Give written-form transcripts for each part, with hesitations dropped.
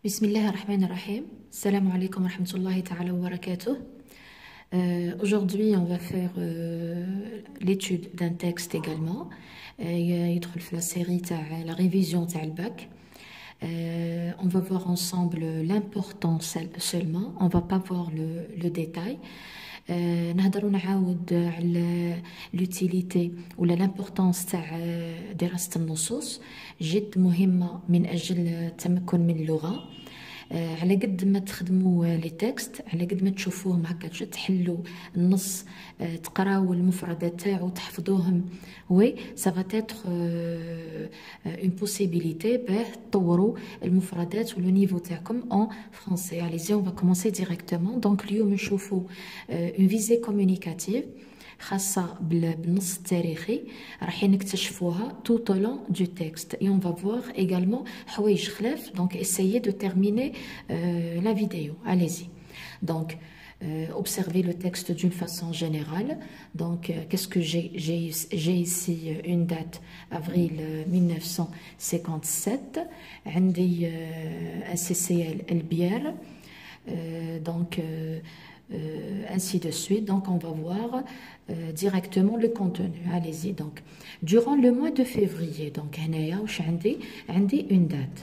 Bismillah ar-Rahman ar-Rahim. Salam alaikum wa rahmatullahi ta'ala wa barakatuh. Aujourd'hui, on va faire l'étude d'un texte également. Il y a la série, la révision de bac. On va voir ensemble l'importance seulement. On ne va pas voir le détail. نهضروا نعاود على l'utilité ولا l'importance تاع دراسة النصوص جد مهمة من أجل التمكن من اللغة. على قد ما تخدموا لي تكست، على قد ما تشوفوهم هكا تحلوا النص، تقراو المفردات تاعو تحفظوهم، وي سا فا تيتر اون بوسيبيليتي باه تطوروا المفردات ولو نيفو تاعكم ان فرونسي. اليزي اون فا كومونسي ديريكتومون. دونك اليوم نشوفوا اون فيزي كومونيكاتيف خاصة بالنص التاريخي راح نكتشفوها tout au long du texte et on va voir également حوايج خلاف. Donc essayez de terminer la vidéo. Allez-y. Donc observez le texte d'une façon générale. Donc qu'est-ce que j'ai ici une date avril 1957. عندي un CCL البير. Donc ainsi de suite. Donc on va voir directement le contenu. Allez-y. Donc durant le mois de février, donc عندي une date.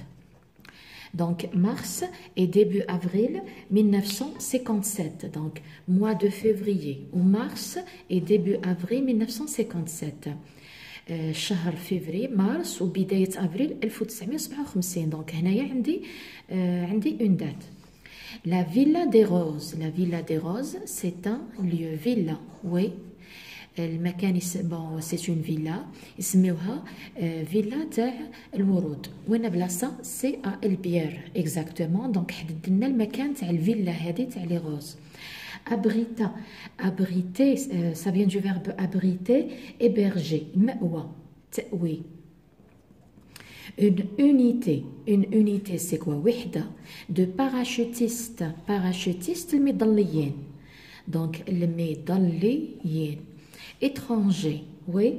Donc mars et début avril 1957. Donc mois de février ou mars et début avril 1957. شهر فيفري مارس وبداية أفريل 1957. Donc هنايا عندي une date. La Villa des Roses. La Villa des Roses, c'est un lieu villa. Oui. المكان bon, c'est une villa. يسميوها فيلا تاع الورود. وين بلاصة؟ سي البير exactement. Donc حدد لنا المكان تاع الفيلا هذه تاع لي روز. Abrita. Abriter, ça vient du verbe abriter, héberger. مأوى. تأوي. Une unité c'est quoi؟ وحدة de parachutistes. Parachutistes المظليين. Donc المظليين. Étranger, oui.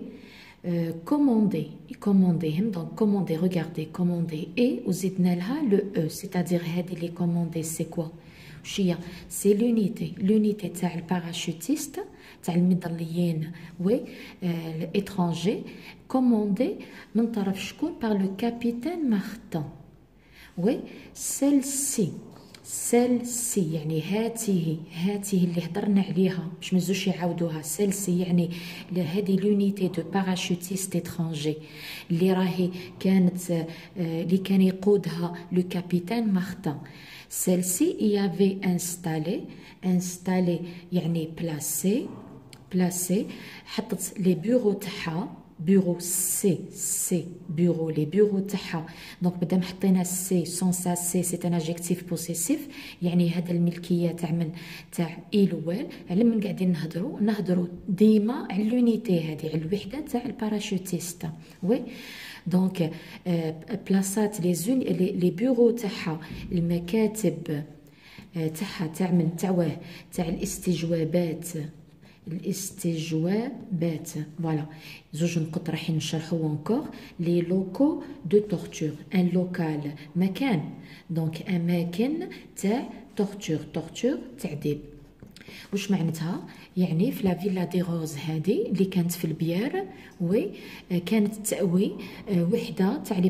Commander. Commander. Donc commander, regardez, commander. Et وزدنا لها le E. C'est-à-dire هذه les commander c'est quoi؟ C'est l'unité. L'unité تاع الباراشوتيست تاع المظليين وي l'étranger commandé من طرف شكون؟ par le capitaine Martin. وي celle-ci يعني هاته اللي هضرنا عليها باش ما نزوش يعاودوها. celle-ci يعني هذه l'unité de parachutiste étranger اللي كان يقودها le capitaine Martin. Celle-ci y avait installé يعني placé حطت les bureaux تاعها. bureau C bureau les bureaux تاعها. دونك مادام حطينا C sans ça C c'est un adjectif possessif يعني هذا الملكيه تاع il ou elle. على من قاعدين نهضروا ديما على l'unité هذه على الوحده تاع الباراشوتيست. وي دونك بلاصات لي بيرو تاعها المكاتب تاعها تاع الاستجوابات فوالا. زوج نقط رايحين نشرحوا انكور لي لوكو دو تورتور. ان لوكال مكان. دونك اماكن تاع تورتور تعذيب. واش معناتها؟ يعني في لا فيلا دي روز هذه اللي كانت في البيار وي كانت تأوي وحده تاع لي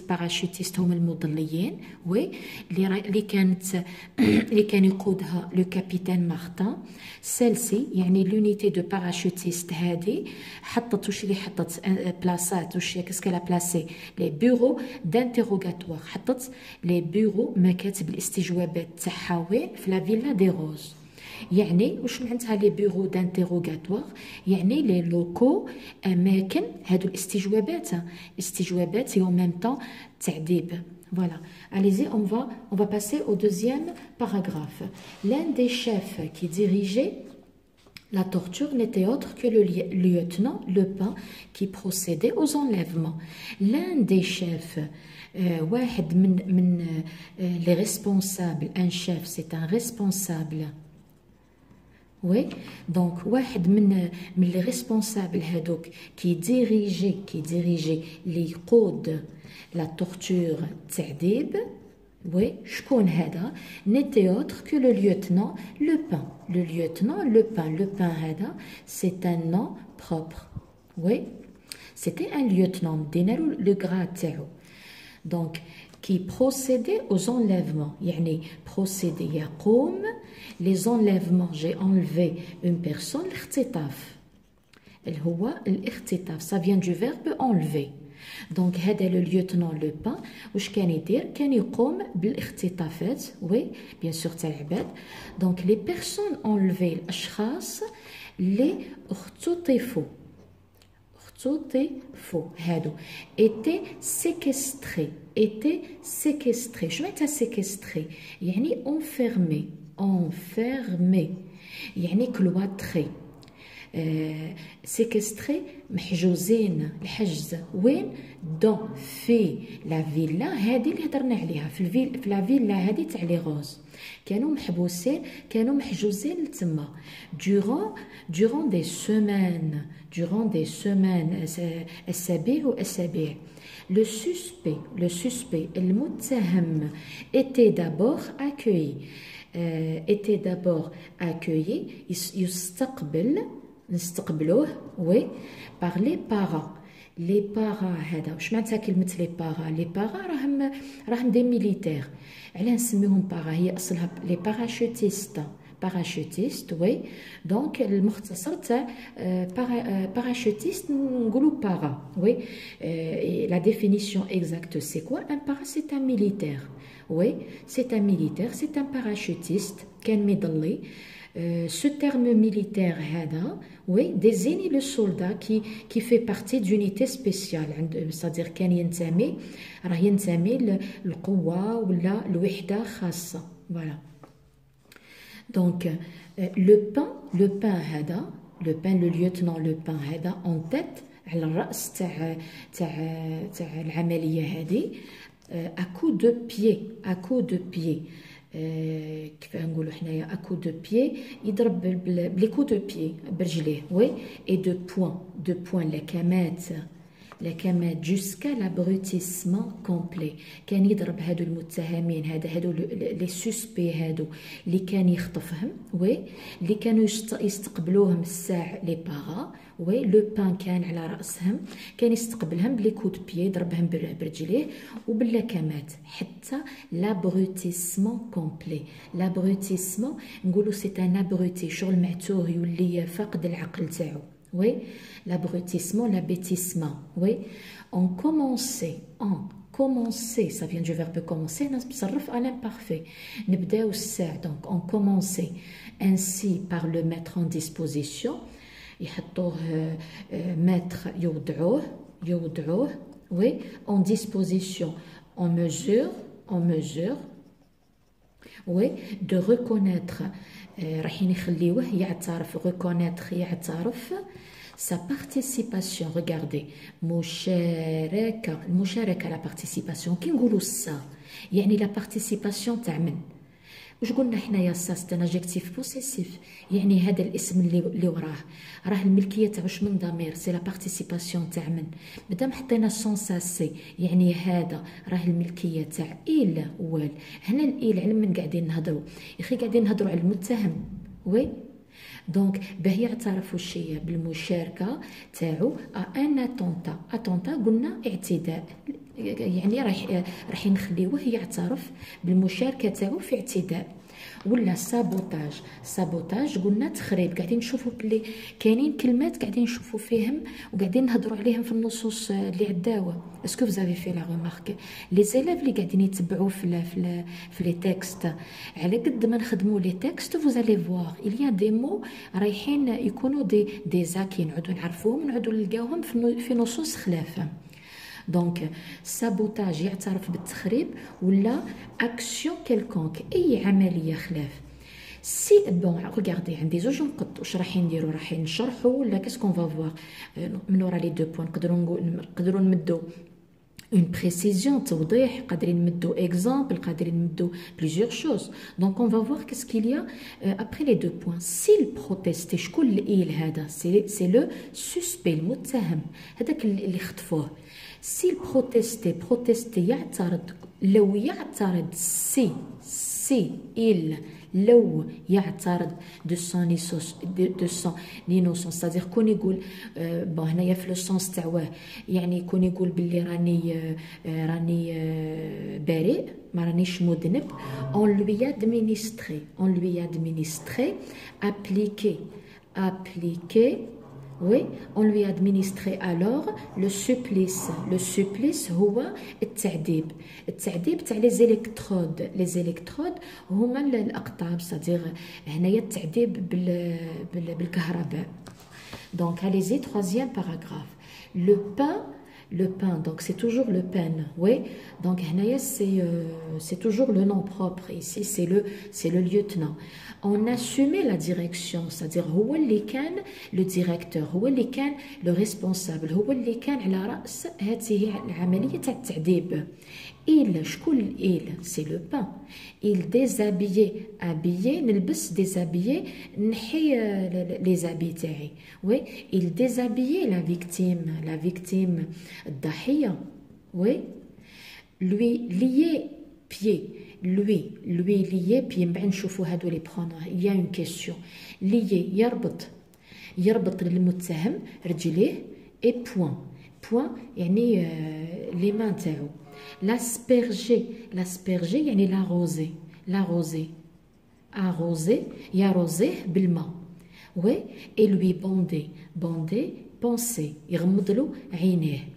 باراشوتيست هما المظليين وي اللي كان يقودها لو كابيتان مارتن. سيلسي يعني لونيتي دو باراشوتيست هذه حطت واش اللي حطت بلاصات واش كاسكا لا بلاسي لي بيرو دانتيروغاتوار. حطت لي بيرو مكاتب الاستجوابات تاعها وي في لا فيلا دي روز. يعني واش معناتها لي بيرو دانتيروغاتوار؟ يعني لي لوكو اماكن هادو الاستجوابات et en même temps تعذيب. Voilà. Allez-y, on va passer au deuxième paragraphe. L'un des chefs qui dirigeait la torture n'était autre que le lieutenant Lepin qui procédait aux enlèvements. L'un des chefs, واحد من les responsables. Un chef, c'est un responsable. Oui, donc واحد من les responsables هذوك qui dirigeait اللي يقود la torture التعذيب Oui, شكون هذا n'était autre que le lieutenant Lepin. Le lieutenant Lepin. Lepin هذا c'est un nom propre. Oui, c'était un lieutenant. دينا le grade تاعو. Donc qui procédait aux enlèvements. يعني procédé يقوم les enlèvements. J'ai enlevé une personne. الاختطاف. اللي هو الاختطاف. Ça vient du verbe enlever. دونك هذا لو ليوتنون لو بان واش كان يدير كان يقوم بالاختطافات وي بيان سور تاع العباد دونك لي بيرسون اونلفي الاشخاص لي اختطفوا هادو ايتي سيكستري شنو معناتها سيكستري يعني انفيرمي يعني كلواتري سيكستري محجوزين الحجز وين دون في لا فيلا هذه اللي هضرنا عليها في لا فيلا هذه تاع لي غوز كانوا محبوسين كانوا محجوزين تما durant des semaines اسابيع واسابيع le suspect المتهم était d'abord accueilli نستقبلوه وي باغ لي بارا هذا واش معناتها كلمه لي بارا راهم دي ميليتير علاه نسميهم بارا هي اصلها لي باراشوتيست وي دونك المختصر تاع باراشوتيست نقولوا بارا وي لا ديفينيسيون اكزاكت سي كوا ان بارا سي ان ميليتير وي سي ان ميليتير سي ان باراشوتيست كان ميضلي ce terme militaire oui, désigne le soldat qui fait partie d'unité spéciale c'est-à-dire كان ينتمي للقوة ولا الوحدة خاصة voilà donc le pain le lieutenant le pain en tête على الرأس تاع العملية هذه à coup de pied كيف نقولوا حنايا اكو دو بيي يضرب بلي كو دو بيي برجليه وي اي دو بوين لكمات جوسكا لابروتيسمون كومبلي كان يضرب هادو المتهمين هادو لي سوسبي هادو اللي كان يخطفهم وي اللي كانوا يستقبلوهم الساع لي بارا وي لو بان كان على راسهم كان يستقبلهم بلي كود بيي يضربهم برجليه وباللكمات حتى لابروتيسمون كومبلي لابروتيسمون نقولوا سي ان ابروتي شغل معتوه يولي فاقد العقل تاعو oui l'abrutissement l'abêtissement oui on commençait ça vient du verbe commencer نصرف à l'imparfait نبداو الساعة donc on commençait ainsi par le mettre en disposition يحطوه mettre يوضعوه oui en disposition en mesure oui de reconnaître راح يخليوه يعترف reconnaître يعترف sa participation regardez المشاركة la participation كي نقولوا سا يعني la participation تاع من واش قلنا حنايا سا سي ان ادجيكتيف بوسيسيف يعني هذا الاسم اللي راه الملكيه تاعو من ضمير سي لا بارتيسيباسيون تاع من مادام حطينا سون ساسي يعني هذا راه الملكيه تاع ايل وال هنا الايل على من قاعدين نهضروا يا قاعدين نهضروا على المتهم وي دونك باه يعترفوا الشيء بالمشاركه تاعو ان اتونتا قلنا اعتداء يعني راح نخليوه يعترف بالمشاركه تاعو في اعتداء ولا سابوتاج قلنا تخريب قاعدين نشوفوا بلي كاينين كلمات قاعدين نشوفوا فيهم وقاعدين نهضروا عليهم في النصوص اللي عداوه اسكو فزافي في لا ريمارك لي زيلاف اللي قاعدين يتبعوا في لي تيكست على قد ما نخدموا لي تيكست فوزالي فوار il y a des mots رايحين يكونوا دي زاكي نعودوا نعرفوهم نعودوا نلقاوهم في نصوص خلافه دونك سابوتاج يعترف بالتخريب ولا اكسيون كيلكونك اي عمليه خلاف سي بون ريغاردي عندي زوج نقط واش راح نديروا راح نشرحوا ولا كاسكون فافوار من ورا لي دو بوين نقدروا نمدوا une précision توضيح قادرين نمدوا exemple قادرين نمدوا plusieurs choses donc on va voir qu'est-ce qu'il y a après les deux points s'il proteste شكون الايل هذا c'est le suspect المتهم هذاك اللي خطفوه s'il protester يعترض لو يعترض il لو يعترض de son innocence c'est-à-dire كون يقول بون هنايا في لو سونس تاع يعني يكون يقول باللي راني بريء ما رانيش مذنب on lui administré appliquer oui, on lui a administré alors le supplice. Le supplice هو التعذيب. التعذيب تاع les électrodes هما الأقطاب c'est-à-dire هنايا التعذيب بالكهرباء. Donc allez-y, troisième paragraphe. Le pain, donc c'est toujours le pain, oui. Donc c'est toujours le nom propre. Ici c'est le lieutenant. On assumait la direction, c'est-à-dire هو اللي كان le directeur, هو اللي كان le responsable, هو اللي كان على رأس هذه العملية تاع التعذيب. شكون c'est le pain. Il déshabillait, نلبس déshabiller نحي les habits تاعي. Oui, il déshabillait la victime الضحية. Oui, lui liait lui lié pied من بعد نشوفوا هادو لي برونون il y a une question lié يربط للمتهم رجليه et point يعني les mains تاعو l'asperger يعني l'arroser يروزيه بالماء oui et lui bander penser يغمض له عينيه.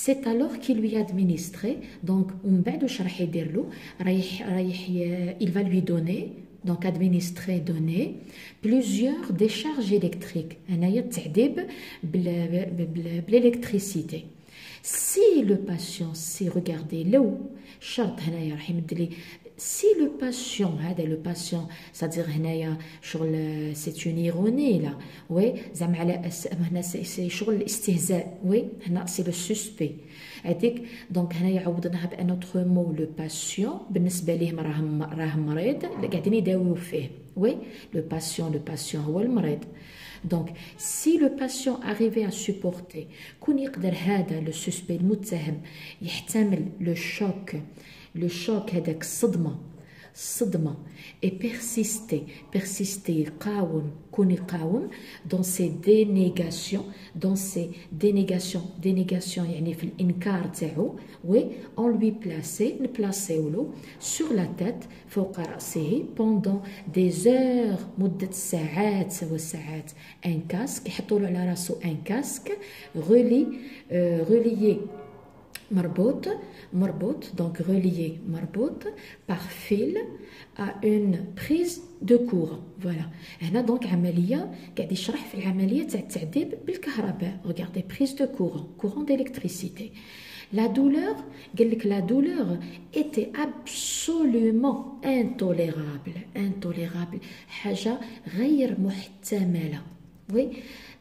C'est alors qu'il lui a administré, donc il va lui donner, donc administrer, donner, plusieurs décharges électriques. L'électricité. Si le patient, regardez, si le patient, c'est-à-dire c'est une ironie là, oui, c'est oui, c'est le suspect. Donc عوضناها بان autre mot le patient بالنسبه ليه راه مريض قاعدين يداويو فيه. Oui, le patient هو المريض. Donc si le patient arrivait à supporter كون يقدر هذا le suspect المتهم يحتمل le choc هذاك الصدمة et persister يقاوم dans ses dénégations يعني في الإنكار تاعو. oui, on lui نبلاسيو له sur la tête فوق رأسه pendant des heures مدة ساعات وساعات un casque يحطوا له على راسو un casque relié donc relié par fil à une prise de courant. Voilà. هنا donc عملية قاعد يشرح في العملية تاع التعذيب بالكهرباء. Regardez, prise de courant d'électricité. La douleur était absolument intolérable. حاجة غير محتملة. Oui,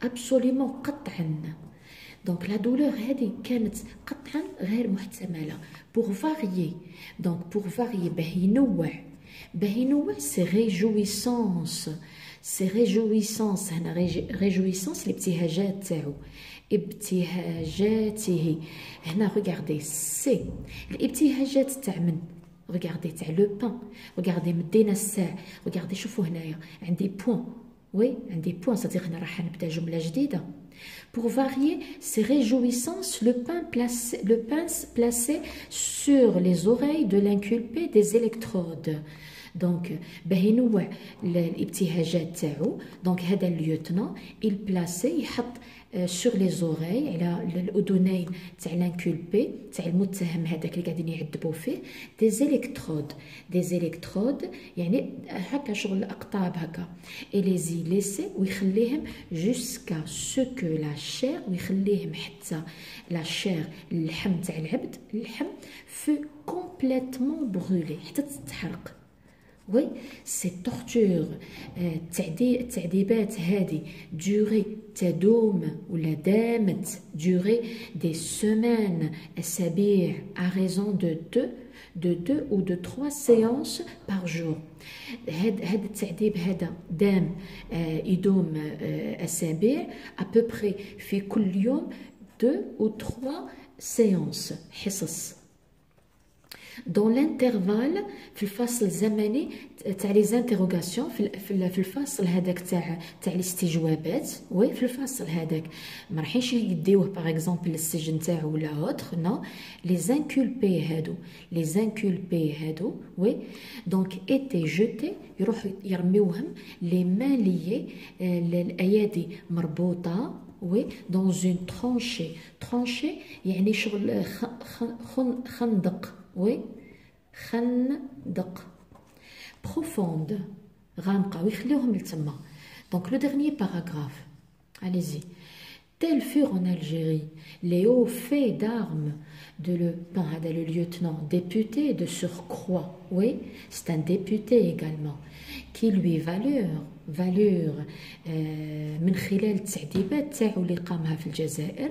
absolument قطعا. Donc la douleur هذه كانت قطعا غير محتملة. Pour varier باه ينوع ses réjouissances هنا réjouissance الابتهاجات تاعو ابتهاجاته هنا regardez c'est الابتهاجات تاع من regardez تاع لو بان regardez مدينا الساع regardez شوفوا هنايا عندي بوين وي عندي بوين c'est-à-dire هنا راح نبدا جملة جديدة. Pour varier ses réjouissances, le pince placé sur les oreilles de l'inculpé des électrodes. Donc, باه ينوع الابتهاجات تاعو. Donc هذا الlieutenant il plaçait يحط sur les oreilles على الأذنين تاع الانكولبي تاع المتهم هذاك اللي قاعدين يعذبوا فيه des électrodes يعني هكا شغل الأقطاب هكا et les y laisser ويخليهم jusqu'à ce que la chair ويخليهم حتى la chair اللحم تاع العبد اللحم fut complètement brûlé حتى تتحرق. Oui, ces tortures, التعذيبات هذه تدوم ولا دامت durer des semaines أسابيع à raison de deux ou de 3 séances par jour. هذا التعذيب هذا يدوم أسابيع à peu près في كل يوم 2 ou 3 séances حصص. Dans l'intervalle في الفاصل الزمني تاع لي زانتيروغاسيون في الفاصل هذاك تاع الاستجوابات وي في الفاصل هذاك ما راحينش يديوه باغ اكزومبل للسجن تاعو ولا اوتر نو لي زانكولبي هادو وي دونك ايتي جوتي يروحوا يرميوهم لي مان ليي الايادي مربوطه وي دون اون ترونشي يعني شغل خندق oui خندق profonde غامقة ويخليوهم لتما. donc le dernier paragraphe allez-y. Tels furent en Algérie les hauts faits d'armes de le lieutenant député de surcroît, oui, c'est un député également, qui lui valurent من خلال التعذيبات تاعو اللي قامها في الجزائر.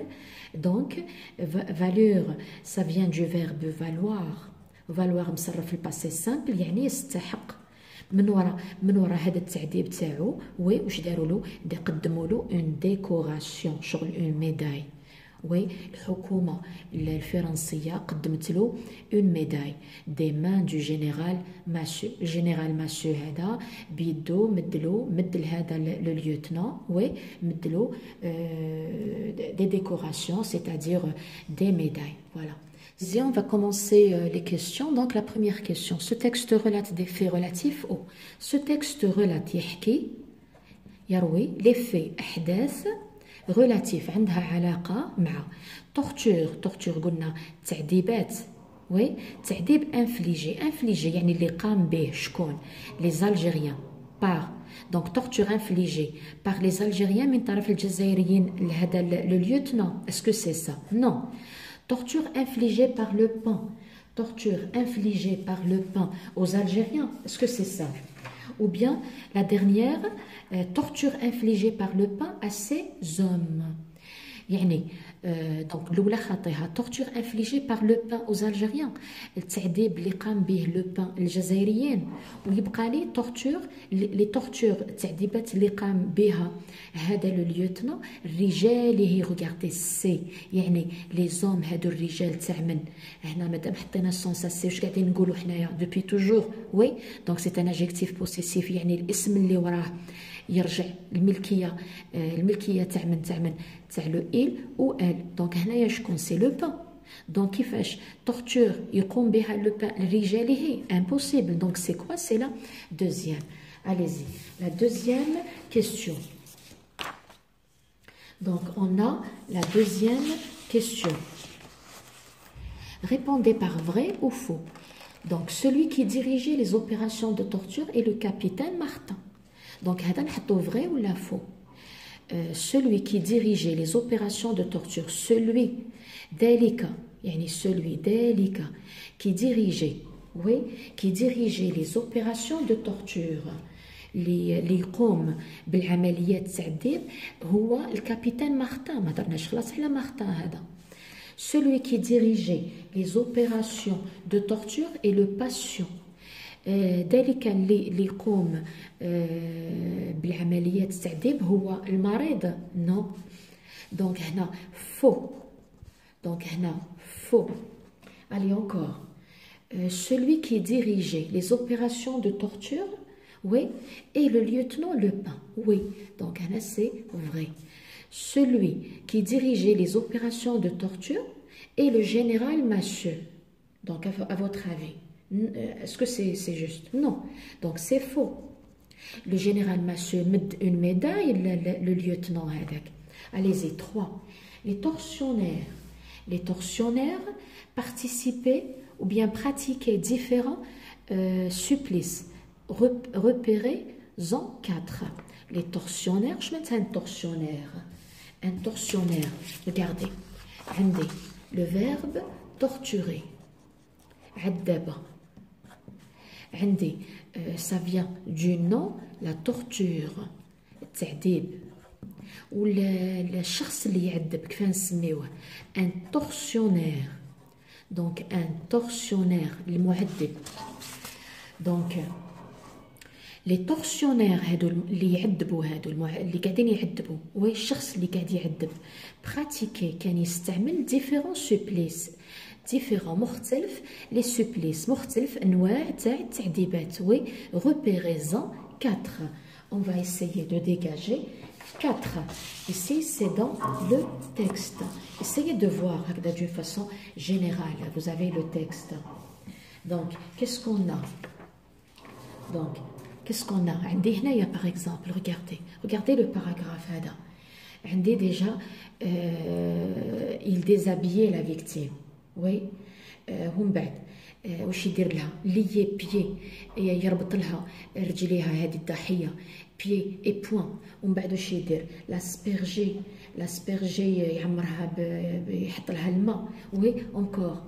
donc valure ça vient du verbe valoir مصرف في الباسي سامبل يعني يستحق. من وراء هذا التعذيب تاعو واش داروا له قدموا له اون ديكوراسيون شغل اون ميداي. وي الحكومه الفرنسيه قدمت له اون ميداي دي مان دو جنرال ماسو هذا بيدو مد هذا لو ليوتنون وي مدلو دي ديكوراسيون c'est-à-dire des médailles. voilà. On va commencer les questions. Donc la première question, ce texte relate des faits relatifs au. Ce texte relate يروي les faits أحداث relatif عندها علاقة مع torture قلنا تعذيبات وي تعذيب infligé يعني اللي قام به شكون les Algériens par donc torture infligée par les Algériens من طرف الجزائريين لهذا le lieutenant. est-ce que c'est ça? non. torture infligée par le pain aux Algériens, est-ce que c'est ça? ou bien la dernière torture infligée par le pain à ces hommes. يعني دونك الاولى خاطيها torture infligée par le pain aux Algériens التعذيب اللي قام به لو بان الجزائريين ويبقى لي لي torture التعذيبات اللي قام بها هذا لو ليوتنون رجاله. regardez سي يعني لي زوم هادو الرجال تاع من هنا مادام حطينا السونس سي واش قاعدين نقولوا حنايا دوبي توجور وي دونك سي ان ادجيكتيف بوسيسيف يعني الاسم اللي وراه يرجع الملكيه تاع من تاع لو إل و ال. دونك هنايا شكون سي لو بان. دونك كيفاش torture يقوم بها لو بان لرجاله impossible. دونك سي كوا سي لا دوزيام. allez-y la deuxième question. donc on a la deuxième question. répondez par vrai ou faux. donc celui qui dirigeait les opérations de torture est le capitaine Martin. donc هذا نحطو vrai ou la faux. celui qui dirigeait les opérations de torture celui qui dirigeait les opérations de torture اللي يقوم بالعمليات التعذيب هو الكابيتان مارتان. ما درناش خلاص على مارتان هذا. celui qui dirigeait les opérations de torture et le patient ذلك اللي يقوم بالعمليات التعذيب هو المريض. نو دونك هنا فو. allez encore. celui qui dirigeait les opérations de torture oui et le lieutenant Le Pin oui donc هنا c'est vrai. celui qui dirigeait les opérations de torture et le général Massieu. donc à votre avis est-ce que c'est juste? non. donc c'est faux. le général Massieu met une médaille le lieutenant هذاك. allez-y 3. les tortionnaires participaient ou bien pratiquaient différents supplices repérés en 4. les tortionnaires je mets un tortionnaire regardez عندي le verbe torturer عذب عندي ça vient du nom la torture التعذيب والشخص اللي يعذب كيف نسميوه un tortionnaire. donc un tortionnaire المعذب. donc لي تورسيونير هادو اللي يعذبوا هادو اللي قاعدين يعذبوا وي الشخص اللي قاعد يعذب براتيكي كان يستعمل ديفيرون سوبليس ديفيرون مختلف لي سوبليس مختلف انواع تاع التعذيبات وي repérez-en 4 on va essayer de dégager 4 ici c'est dans le texte essayez de voir d'une façon générale vous avez le texte donc qu'est-ce qu'on a donc qu'est-ce qu'on a عندي هنايا par exemple regardez le paragraphe هذا عندي déjà il déshabillait la victime oui ومن بعد واش يدير لها لي بيي يربط لها رجليها هذه الضحيه بيي اي بوين ومن بعد واش يدير لاسبيرجي يعمرها يحط لها الماء وي اونكور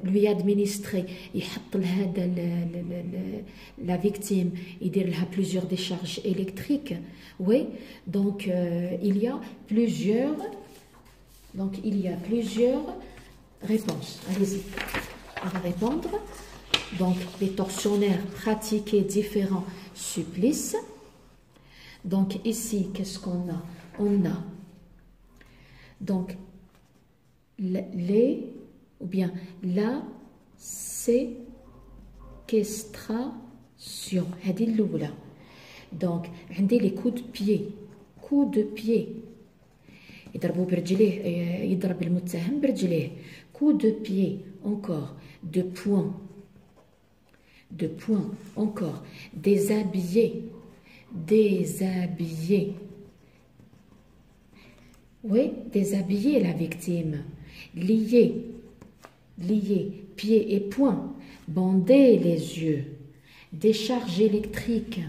lui administrer يحط لهذا la victime يدير لها plusieurs décharges électriques oui donc il y a plusieurs réponses allez-y on va répondre donc les tortionnaires pratiquaient différents supplices donc ici qu'est-ce qu'on a on a donc les ou bien la séquestration هذه الأولى donc عندي les coups de pied يضربوا برجليه يضرب المتهم برجليه coup de pied encore de poing encore déshabiller oui déshabiller la victime lier pieds et poings bander les yeux décharge électrique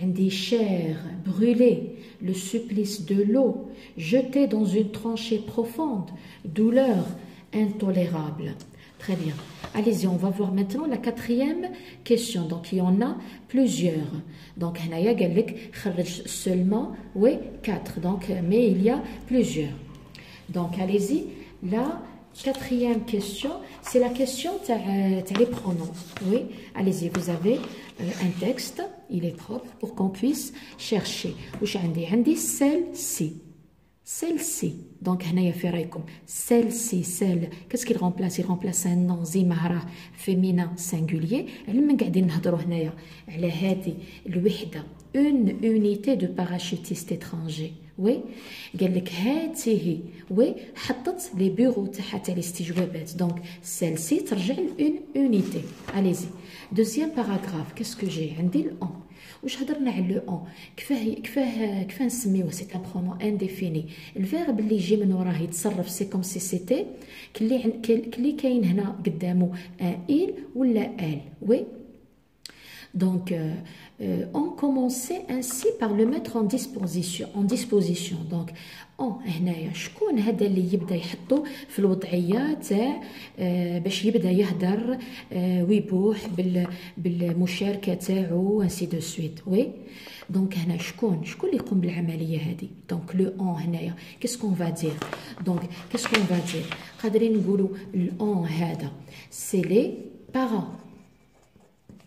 عندي chair brûler le supplice de l'eau jeter dans une tranchée profonde douleur intolérable très bien allez-y on va voir maintenant la quatrième question donc il y en a plusieurs donc هنايا قال لك خرج seulement oui 4 donc mais il y a plusieurs donc allez-y la quatrième question c'est la question t'as les pronoms oui allez-y vous avez un texte il est propre pour qu'on puisse chercher واش عندي celle-ci donc هنايا في رايكم celle-ci qu'est-ce qu'il remplace il remplace un nom زيما راه féminin singulier علما قاعدين نهضروا هنايا على هذه الوحده une unité de parachutiste étranger oui قال لك هاته oui حطت لي بيرو تاعها تاع الاستجوابات donc celle-ci ترجع ل une unité allez-y deuxième paragraphe qu'est-ce que j'ai عندي ال on واش هضرنا على لو اون كيفاه نسميوه سي ان برونون انديفيني الفيرب اللي يجي من وراه يتصرف سي كوم سي سيتي كلي كاين هنا قدامه il ولا elle oui donc on commençait ainsi par le mettre en disposition donc هنايا شكون هذا اللي يبدا يحطو في الوضعيه تاع باش يبدا يهدر ويبوح بالمشاركه تاعو انسي دو سويت وي دونك هنا شكون اللي يقوم بالعمليه هذه دونك لو اون هنايا كيسكون فا دير دونك كيسكون فا دير قادرين نقولوا الاون هذا سي لي بارون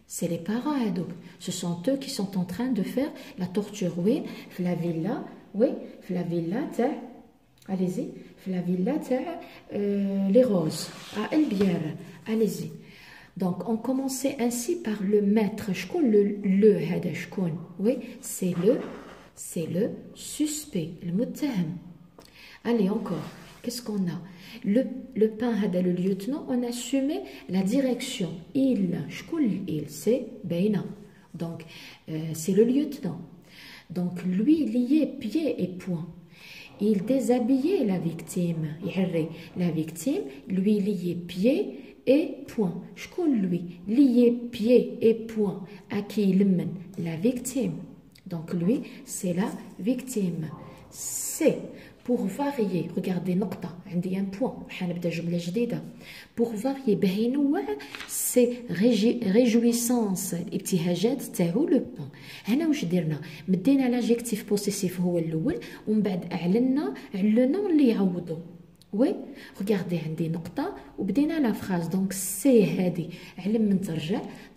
c'est les parents هذوك ce sont eux qui sont en train de faire la torture وين في لا فيلا oui في la villa تاع allez-y في la villa تاع les roses à Elbière allez-y donc on commençait ainsi par le maître شكون le هذا شكون oui c'est le suspect المتهم allez encore qu'est-ce qu'on a le pain هذا le lieutenant on assumait la direction il شكون il c'est Beina donc c'est le lieutenant donc lui liait pieds et poings il déshabillait la victime يحري la victime lui liait pieds et poings شكون lui liait pieds et poings à qui يلمن la victime donc lui c'est la victime c'est pour varier regardez نقطة عندي un point حنبدا جملة جديدة pour varier باه ينوع سي réjouissance الابتهاجات تاعو لو بون هنا واش درنا مدينا لاجيكتيف بوسيسيف هو الاول ومن بعد اعلنا على لو نون اللي يعوضو وي regardez عندي نقطة وبدينا لا فراز دونك سي هذه على من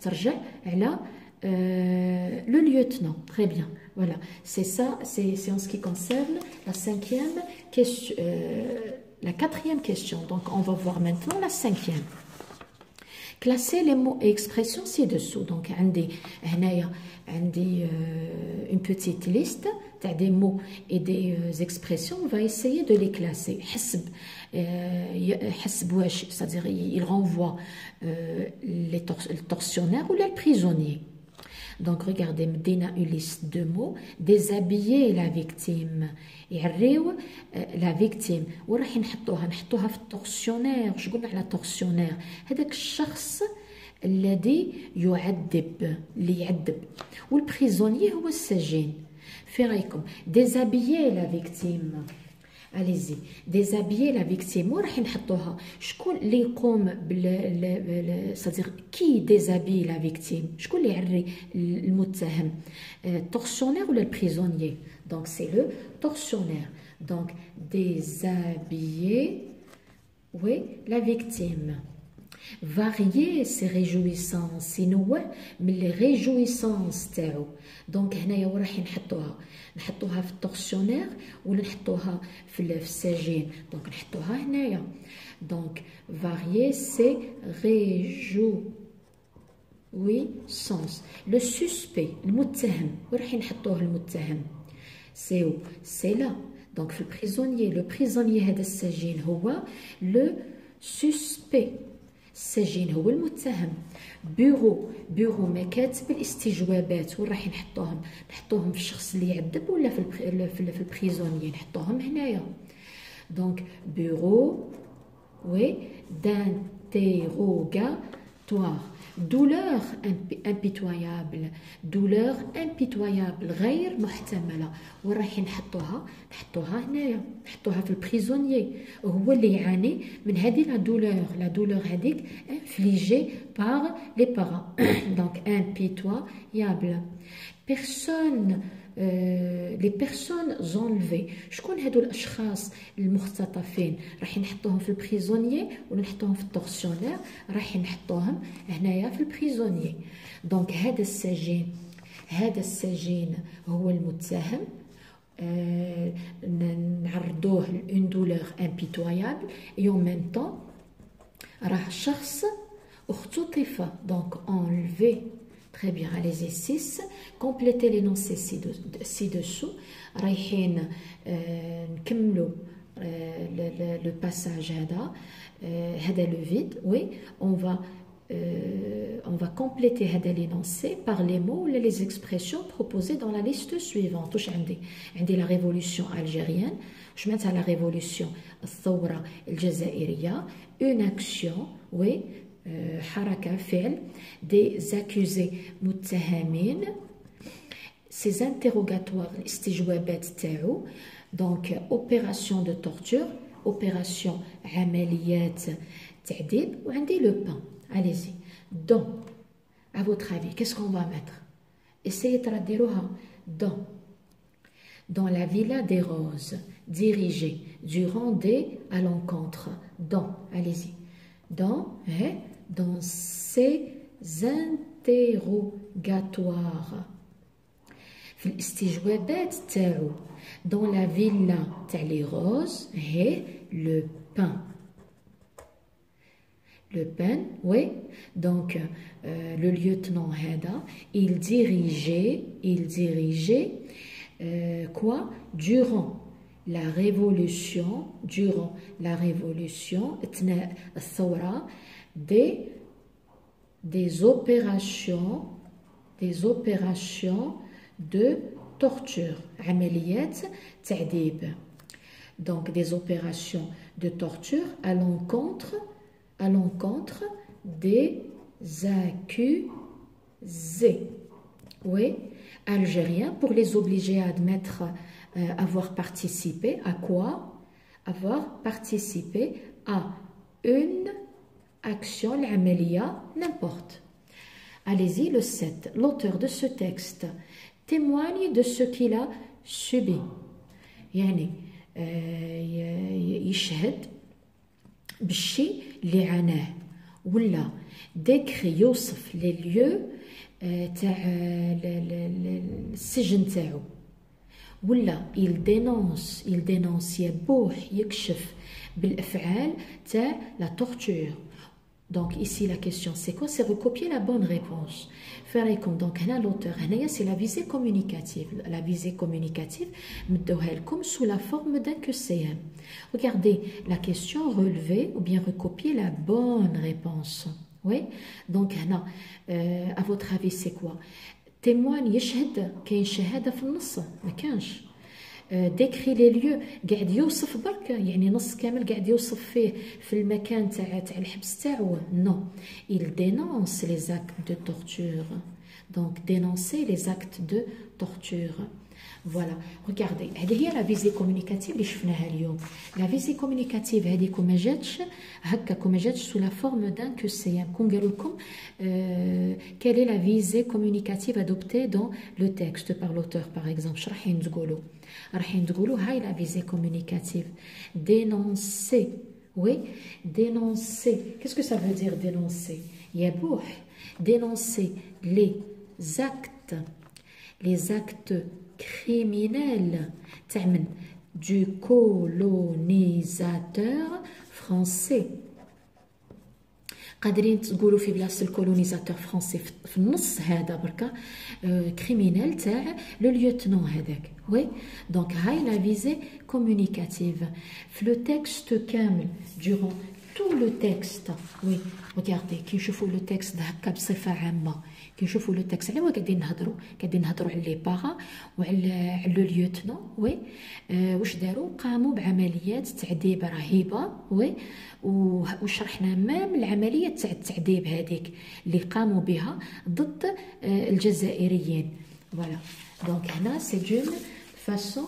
ترجع على le lieutenant. Très bien. Voilà, c'est ça, c'est en ce qui concerne la cinquième question, la quatrième question. Donc, on va voir maintenant la cinquième. Classer les mots et expressions ci-dessous. Donc, une petite liste des mots et des expressions. On va essayer de les classer. C'est-à-dire, il renvoie le tortionnaire ou les prisonniers. Donc, regardez, Medina une liste de mots. Déshabiller la victime. La victime. وراح نحطوها في التورسيونير. شو قلنا على tortionnaire؟ هذاك الشخص الذي يعذب، اللي يعذب. والبريزونيي هو السجين. في رايكم déshabiller la victime. Allez-y, déshabiller la victime. وراح نحطوها شكون اللي يقوم c'est-à-dire qui déshabille la victime. شكون اللي يعري المتهم؟ tortionnaire ou le prisonnier. Donc c'est le tortionnaire. Donc déshabiller, oui, la victime. Varier ses réjouissances. ينوع من les réjouissances تاعو. دونك هنايا وراح نحطوها في التورسيونير ولا نحطوها في السجين. دونك نحطوها هنايا. دونك varier ses réjouissances. Le suspect المتهم وراح نحطوه المتهم. c'est là. Donc في البريزونيي. Le prisonnier هذا السجين هو le suspect. السجين هو المتهم. بيرو مكاتب الاستجوابات. وين راح نحطوهم في الشخص اللي يعذب ولا في البريزونيي؟ نحطوهم هنايا. دونك بيرو وي d'interrogatoire. douleur impitoyable. douleur impitoyable غير محتملة. وين راح نحطوها هنايا. نحطوها في البريزونيي. هو اللي يعاني من هذه لا douleur هذيك infligée par les parents. donc impitoyable. les personnes enlevées. شكون هادو الاشخاص المختطفين؟ راح نحطوهم في البريزونيي ولا نحطوهم في التورسيونير؟ راح نحطوهم هنايا في البريزونيي. دونك هذا السجين هو المتهم. نعرضوه une douleur impitoyable et en même temps راه شخص اختطف. donc enlevé. Très bien, allez-y. 6. Complétez l'énoncé ci-dessous. رايحين نكملوا le passage هذا le vide. Oui, on va compléter هذا l'énoncé par les mots ou les expressions proposées dans la liste suivante. واش عندي la révolution algérienne. واش معناتها la révolution؟ الثورة الجزائرية. une action. Oui. حركة فعل. des accusés متهمين. ces interrogatoires الاستجوابات تاعو. donc opération de torture. opération عمليات تعذيب. وعندي le pain. allez-y. dans. à votre avis qu'est-ce qu'on va mettre؟ essayez ترديروها. dans la villa des roses. dirigée. durant des à l'encontre. dans. allez-y. dans ces interrogatoires. في الاستجوابات تاعو. dans la villa تاع les roses. et le pain. le pain, oui. donc le lieutenant هذا il dirigeait quoi? durant la révolution. أثناء الثورة. des opérations de torture. عمليات تعذيب. donc des opérations de torture à l'encontre des accusés. Oui, algériens, pour les obliger à admettre avoir participé à quoi? avoir participé à une action, l'amalia, n'importe. Allez-y, le 7. L'auteur de ce texte témoigne de ce qu'il a subi. يعني يشهد بالشيء اللي عاناه. ولا décrit يوصف les lieux تاع السجن تاعو، ولا il dénonce يبوح يكشف بالافعال تاع لا torture. Donc ici la question c'est quoi? C'est recopier la bonne réponse. فريكم دونك هنا l'auteur هنايا c'est la visée communicative. La visée communicative مدوها لكم sous la forme d'un QCM. Regardez la question, relever ou bien recopier la bonne réponse. Oui, donc هنا à votre avis c'est quoi? témoigne يشهد، كاين شهادة في النص ما كانش. décrit les lieux قاعد يوصف برك، يعني نص كامل قاعد يوصف فيه في المكان تاع الحبس تاعو. non, il dénonce les actes de torture. donc dénoncer les actes de torture. Voilà, regardez هذه هي لا فيزي كومونيكاتيف اللي شفناها اليوم. لا فيزي كومونيكاتيف هذيك ما جاتش هكاك، ما جاتش سو لا فورم دان كو سي ام. كون قالوا لكم quelle est la visée communicative adoptée dans le texte par l'auteur par exemple، اش رايحين تقولوا؟ رايحين تقولوا هاي لا فيزي كومونيكاتيف dénoncer. oui, dénoncer. qu'est-ce que ça veut dire dénoncer؟ يبوح dénoncer les actes criminels تعمل du colonisateur français. قادرين تقولوا في بلاصه الكولونيزاتور فرونسي في النص هذا بركا كريمينال تاع لو ليوتنون هذاك. وي دونك هاي لا فيزي كومونيكاتيف في لو تكست كامل دورون tout le texte. oui, regardez كي نشوفوا لو تكست هكا بصفه عامه، كي نشوفوا لو تكست على قاعدين نهضروا على لي بارا وعلى لو ليوتنون. وي واش داروا؟ قاموا بعمليات تعذيب رهيبه. وي وشرحنا مام العمليه تاع التعذيب هذيك اللي قاموا بها ضد الجزائريين. فوالا دونك هنا سي دون فاسون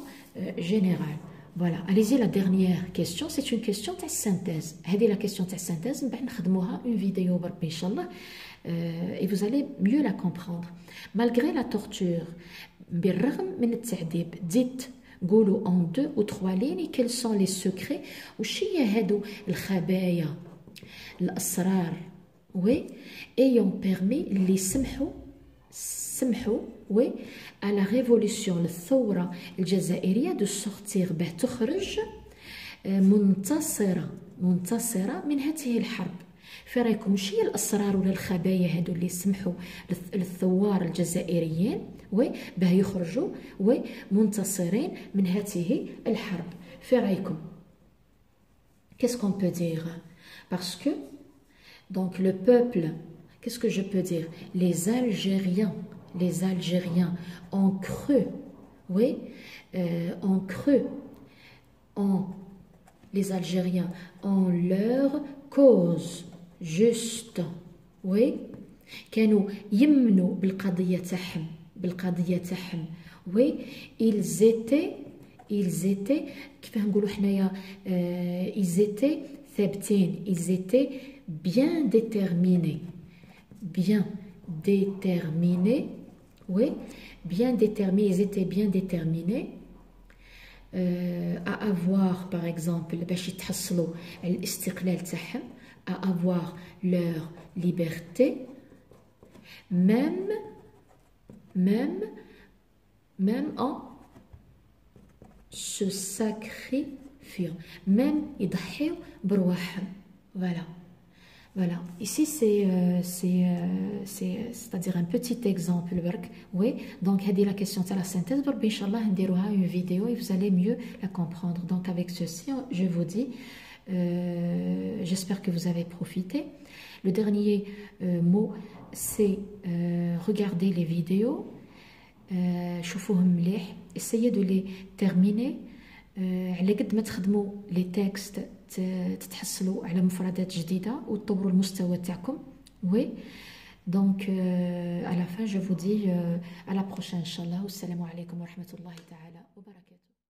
جينيرال. Voilà, allez-y, la dernière question, c'est une question de synthèse. هذه la question de synthèse, بعد نخدموها une vidéo بربي إن شاء الله et vous allez mieux la comprendre. Malgré la torture, بالرغم من التعذيب، dites قولوا en 2 ou 3 lignes quels sont les secrets وش هي هادو الخبايا الأسرار oui ayant permis اللي سمحوا oui à la révolution الثورة الجزائرية de sortir به تخرج منتصرة من هذه الحرب. في رايكم وش هي الأسرار ولا الخبايا هادو اللي سمحوا للثوار الجزائريين وي به يخرجوا وي منتصرين من هذه الحرب؟ في رايكم qu'est-ce qu'on peut dire؟ parce que donc le peuple, qu'est-ce que je peux dire? les Algériens ont cru, oui, ont cru les Algériens en leur cause juste, oui, كانوا يمنوا بالقضية تاعهم oui, ils étaient كيف نقولوا حنايا ils étaient ثابتين، ils étaient bien déterminés oui, bien déterminés, ils étaient bien déterminés à avoir par exemple باش يتحصلوا على الاستقلال تاعهم، à avoir leur liberté même en se sacrifiant، même يضحيوا برواحهم. Voilà, ici c'est-à-dire un petit exemple. Oui, donc هذه la question de la synthèse. بربي إن شاء الله نديروها une vidéo et vous allez mieux la comprendre. Donc avec ceci, je vous dis, j'espère que vous avez profité. Le dernier mot, c'est regarder les vidéos. شوفوهم مليح، essayez de les terminer. على قد ما تخدموا لي تكست تتحصلوا على مفردات جديدة وتطوروا المستوى تاعكم. وي دونك à la fin je vous dis à la prochaine إن شاء الله، والسلام عليكم ورحمة الله تعالى وبركاته.